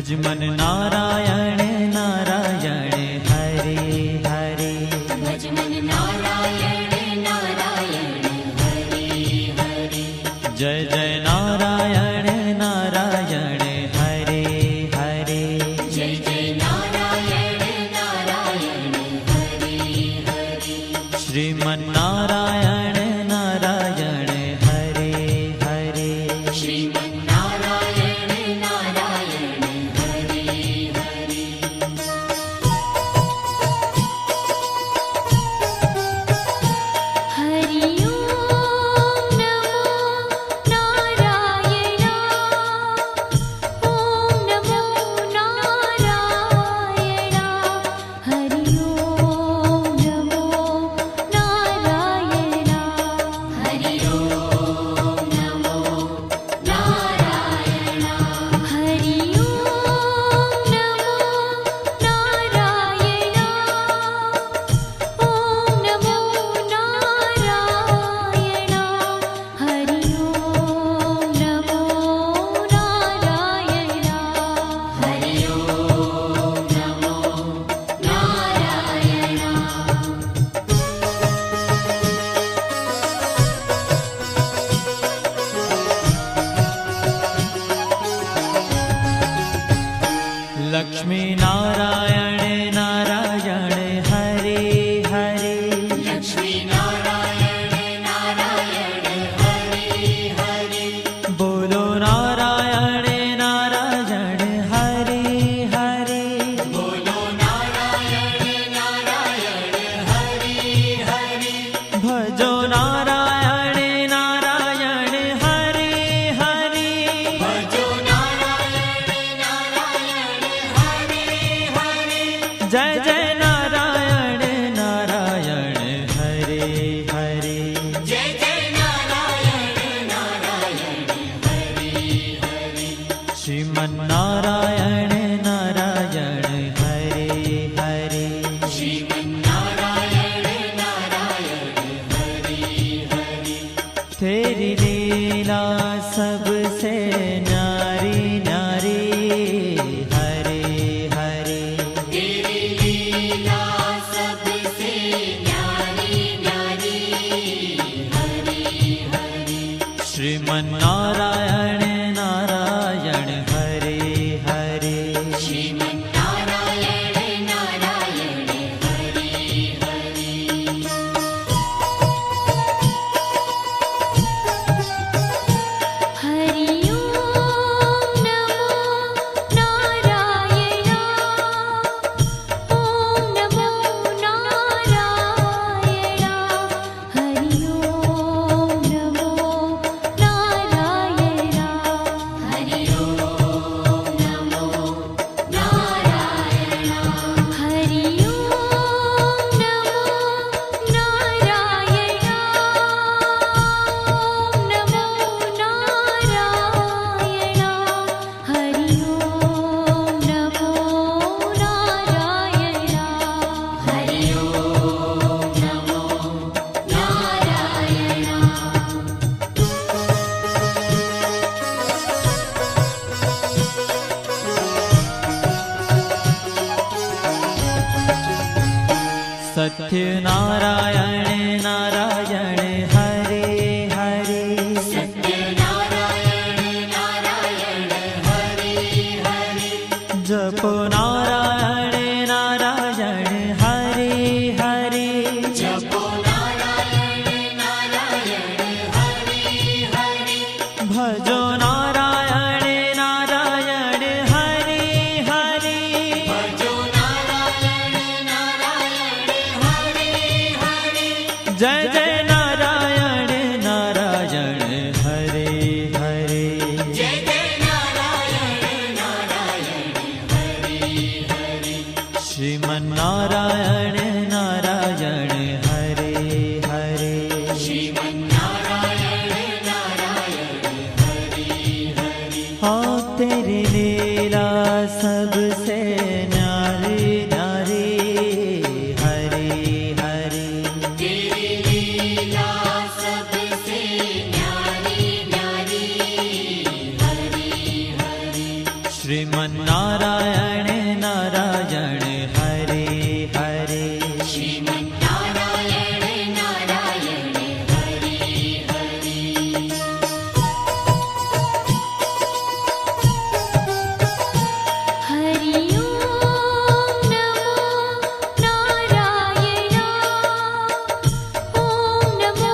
भज मन नारायण नारायण हरे हरे। भज मन नारायण नारायण हरे हरे। जय जय नारायण नारायण हरे हरे। जय जय नारायण नारायण हरे हरे। श्रीमन नारायण नारायण हरे हरे। श्रीमन नारायण नारायण हरे हरे। हरि ओम नमो नारायण। ओम नमो नारायण। हरि ओम नमो नारायण। हरि ओम नमो नारायण। हरि ओम नमो नारायण। ओम नमो नारायण। हरि ओम नमो नारायण। हरि ओम नमो नारायण। लक्ष्मी नारायण नारायण हरे हरे। लक्ष्मी नारायण नारायण हरे हरे। बोलो नारायण नारायण हरे हरे। बोलो नारायण नारायण हरे हरे। भजो नारायण नारायण हरे हरे। भजो नारायण नारायण हरे हरे। जय जय नारायण नारायण हरे हरे। जय जय नारायण नारायण हरे हरे। श्रीमन नारायण नारायण हरे हरे। श्रीमन नारायण नारायण हरे हरे। तेरी लीला सबसे न्यारी न्यारी हरे हरे। तेरी लीला सबसे न्यारी न्यारी हरे हरे। श्रीमन नारायण नारायण हरे हरे। श्रीमन नारायण नारायण हरे हरे। हरि ओम नमो नारायण। ओम नमो नारायण। हरि ओम नमो नारायण। हरि ओम नमो नारायण। हरि ओम नमो नारायण। ओम नमो नारायण। हरि ओम नमो नारायण। हरि ओम नमो सत्य नारायण नारायण हरे हरे। सत्य नारायण नारायण हरे हरे। जपो नारायण नारायण हरे हरे। जपो नारायण नारायण हरे हरे। भजो नारायण नारायण हरे हरे। भजो नारायण नारायण हरे हरे। जय जय नारायण नारायण हरे हरे। जय जय नारायण नारायण हरे हरे। श्रीमन नारायण नारायण हरे हरे। श्रीमन नारायण नारायण हरे हरे। हाँ तेरी लीला सबसे न्यारी न्यारी हरे हरे। तेरी लीला सबसे न्यारी न्यारी हरे हरे। श्रीमन्नारायण नारायण हरे हरे श्रीमन्नारायण नारायण हरि हरि हरि ओम नमो नारायण ओम नमो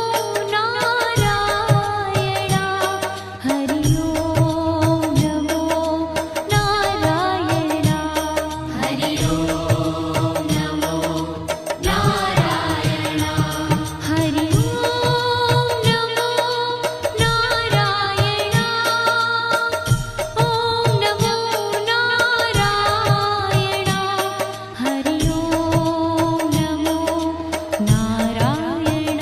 नारायण हरि ओम नमो नारायण हरि ओम नमो नारायण हरि ओम नमो नारायण ओम नमो नारायण हरि ओम नमो नारायण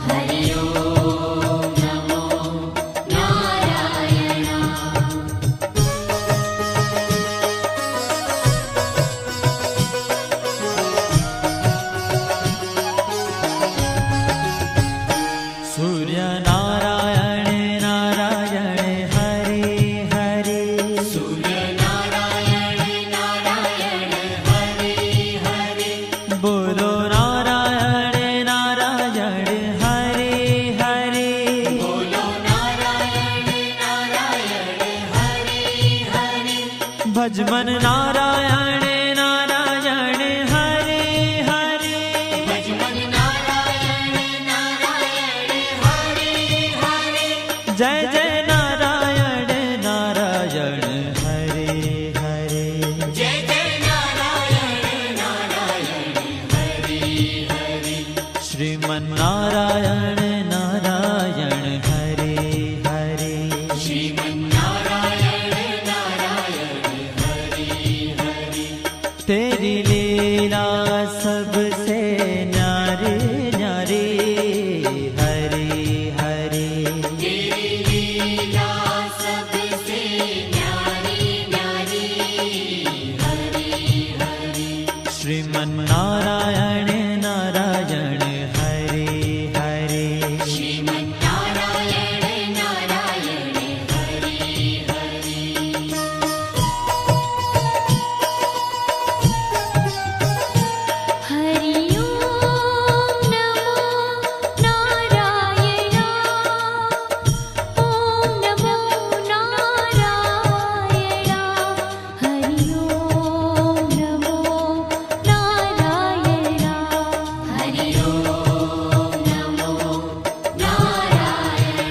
हरि ओम नमो नारायण सूर्य नारायण नारायण हरे हरे सूर्य नारायण नारायण हरि हरि बोलो नारायण नारायण हरे हरे बोलो नारायण नारायण हरि हरि भजमन नारायण नारायण हरे हरे भजमन नारायण नारायण हरि हरि जय जय नारायण नारायण हरे हरे जय जय नारायण नारायण हरि हरि श्रीमन्नारायण नारायण हरे हरे श्रीमन्नारायण नारायण हरि हरि तेरी लीला सबसे न्यारी न्यारी हरे हरे तेरी लीला सबसे न्यारी न्यारी हरि हरि श्रीमन्नारायण नारायण हरे हरे श्रीमन्नारायण नारायण हरि हरि हरि ओम नमो नारायण ओम नमो नारायण हरि ओम नमो नारायण हरि ओम नमो नारायण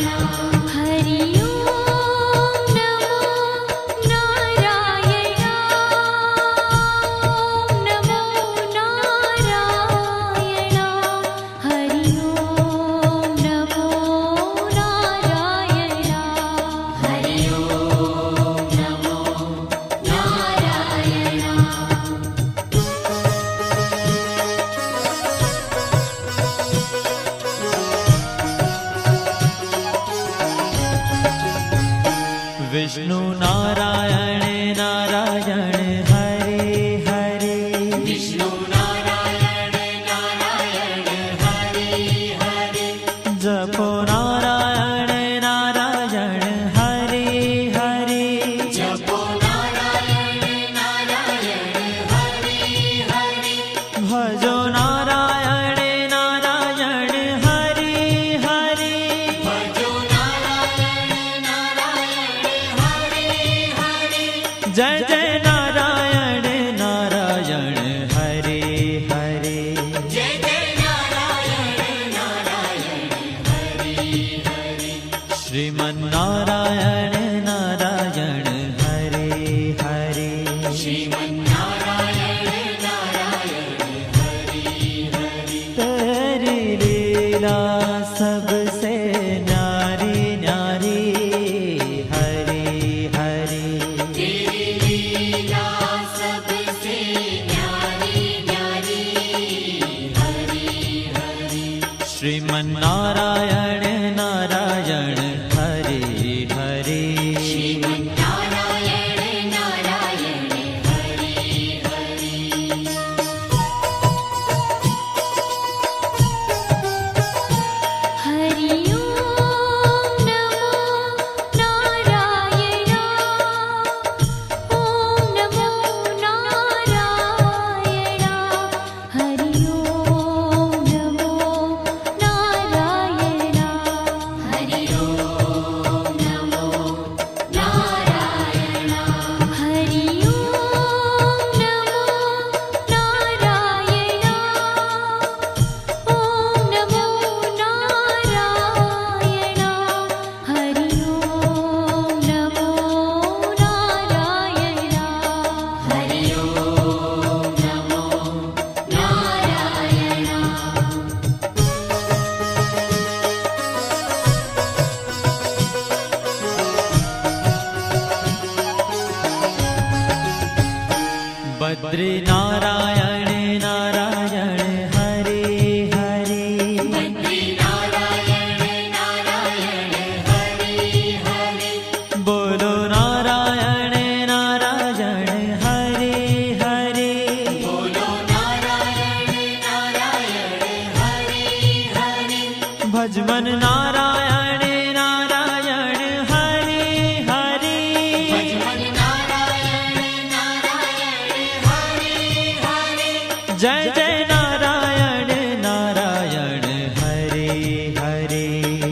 हरि ओम नमो नारायण ओम नमो नारायण हरि ओम नमो नारायण हरि ओम नमो नारायण विष्णु नारायण नारायण हरे हरे विष्णु नारायण नारायण हरि हरि जपो नारायण नारायण हरे हरे जपो नारायण नारायण हरि हरि भजो नारायण नारायण हरे हरे भजो नारायण नारायण हरि हरि जय जय नारायण नारायण हरे हरे जय जय नारायण नारायण हरि हरि श्रीमन्नारायण नारायण हरे हरे श्रीमन्नारायण नारायण हरि हरि तेरी लीला सबसे न्यारी न्यारी हरे हरे तेरी लीला सबसे न्यारी न्यारी हरि हरि श्रीमन्नारायण नारायण हरे हरे बद्री नारायण नारायण हरे हरे बद्री नारायण नारायण हरे हरे बोलो नारायण नारायण हरे हरे बोलो नारायण नारायण हरे हरे भजमन नारायण नारायण हरे हरे भजमन नारायण नारायण हरे हरे जय जय नारायण नारायण हरे हरे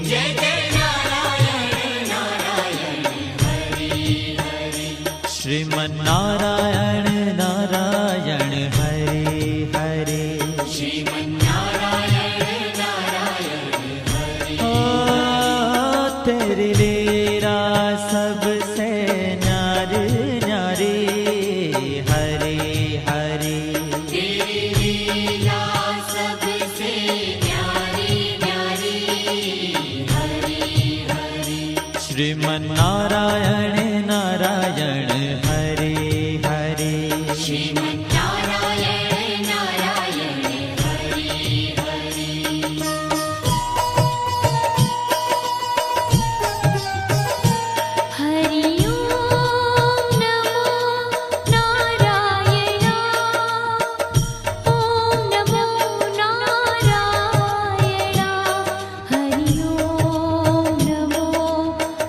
जय जय नारायण नारायण हरे हरे श्रीमन नारायण नारायण हरे हरे श्रीमन्नारायण नारायण हरे ओ तेरी लीला सबसे न्यारी न्यारी हरे हरे तेरी लीला सबसे न्यारी न्यारी हरे हरे श्रीमन नारायण नारायण हरे हरे श्रीमन्नारायण नारायण हरे हरे हरि ओम नमो नारायण ओम नमो नारायण हरि ओम नमो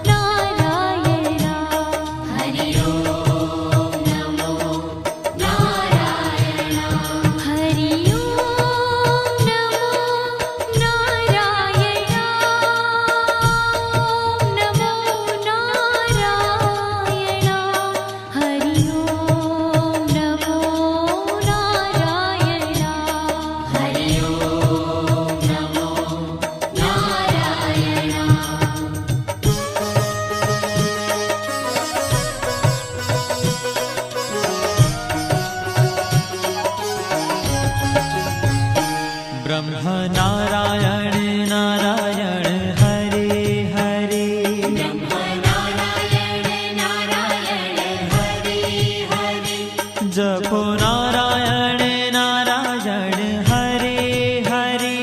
नारायण हरि ओम नमो नारायण हरि ओम नमो नारायण ओम नमो नारायण हरि ओम नमो नारायण हरि ओम नमो नारायण ब्रह्म नारायण नारायण हरे हरे ब्रह्म नारायण नारायण हरे हरे जपो नारायण नारायण हरे हरे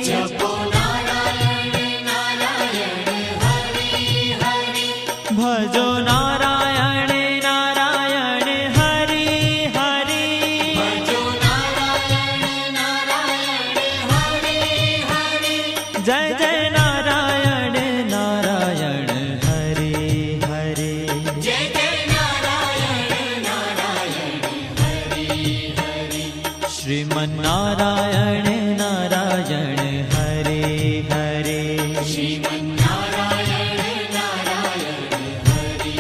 जपो नारायण नारायण हरे हरे भजो नारायण नारायण हरे हरे भजो नारायण नारायण हरे हरे जय जय नारायण नारायण हरे हरे जय जय नारायण नारायण हरे हरे श्रीमन नारायण नारायण हरे हरे श्रीमन्नारायण नारायण हरे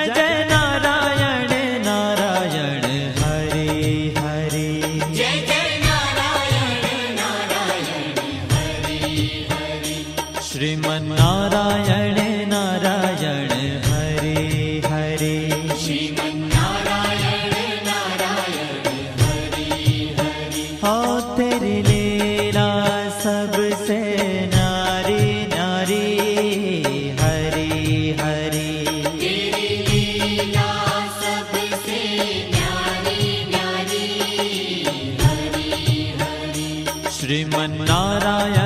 जय जय नारायण नारायण हरे हरे जय जय नारायण नारायण हरि हरि श्रीमन् नारायण नारायण हरे हरे श्रीमन्नारायण नारायण हरि हरि हो तेरी लीला सबसे न्यारी न्यारी हरी हरी तेरी लीला सबसे न्यारी न्यारी हरि हरि श्रीमन् नारायण